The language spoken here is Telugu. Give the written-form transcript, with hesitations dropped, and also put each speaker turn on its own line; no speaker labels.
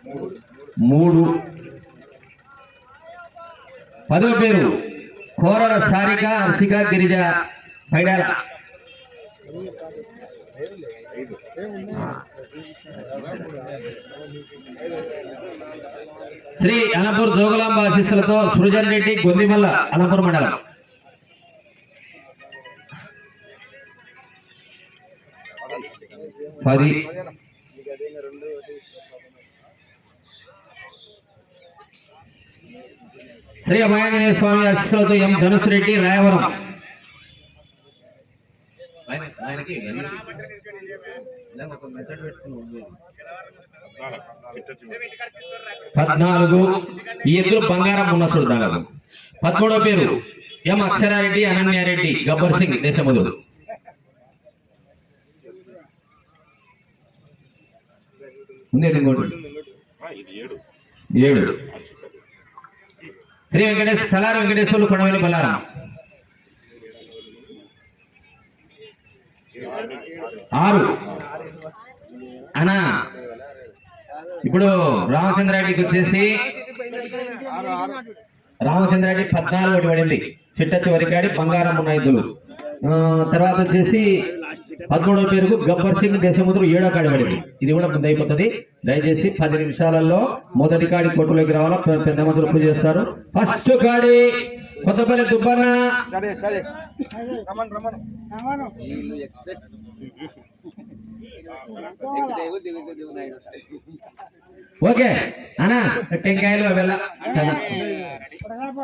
3. 10వ పేరు కోరల సారిక హర్షిక గిరిజ పైడాల. శ్రీ అనంపూర్ జోగులాంబ ఆశీస్సులతో సృజన్ రెడ్డి గొందిమల్ల అనంపూర్ మండలం. పది శ్రీ అభయాంజనేయ స్వామి ఆశీస్సులతో ఎం ధనుసు రెడ్డి రాయవరం. 14 ఈ ఎద్దులు బంగారం ఉన్న చూడాలి. 13వ పేరు ఎం అక్షరారెడ్డి అనన్యారెడ్డి గబ్బర్ సింగ్ దేశముదురు. 7 శ్రీ వెంకటేశ్వర సలారు వెంకటేశ్వర్లు కొడవలి బల్లారం. 6 అనా ఇప్పుడు రామచంద్రారెడ్డికి వచ్చేసి రామచంద్రారెడ్డి 14 ఒకటి పడింది. చిట్ట చివరికాడి బంగారం ఉన్న ఎద్దులు. తర్వాత వచ్చేసి 13వ పేరుకు గబ్బర్ సింగ్ దేశముద్రు 7వ కాడి పడింది. ఇది కూడా ముందు అయిపోతుంది. దయచేసి 10 నిమిషాలలో మొదటి కాడి కొట్టులోకి రావాలా. పెద్ద మంత్రులు పూజ చేస్తారు. ఫస్ట్ కాడి కొత్తపల్లి దుబ్బన్న. ఓకే అన్నా టెంకాయలు వెళ్ళ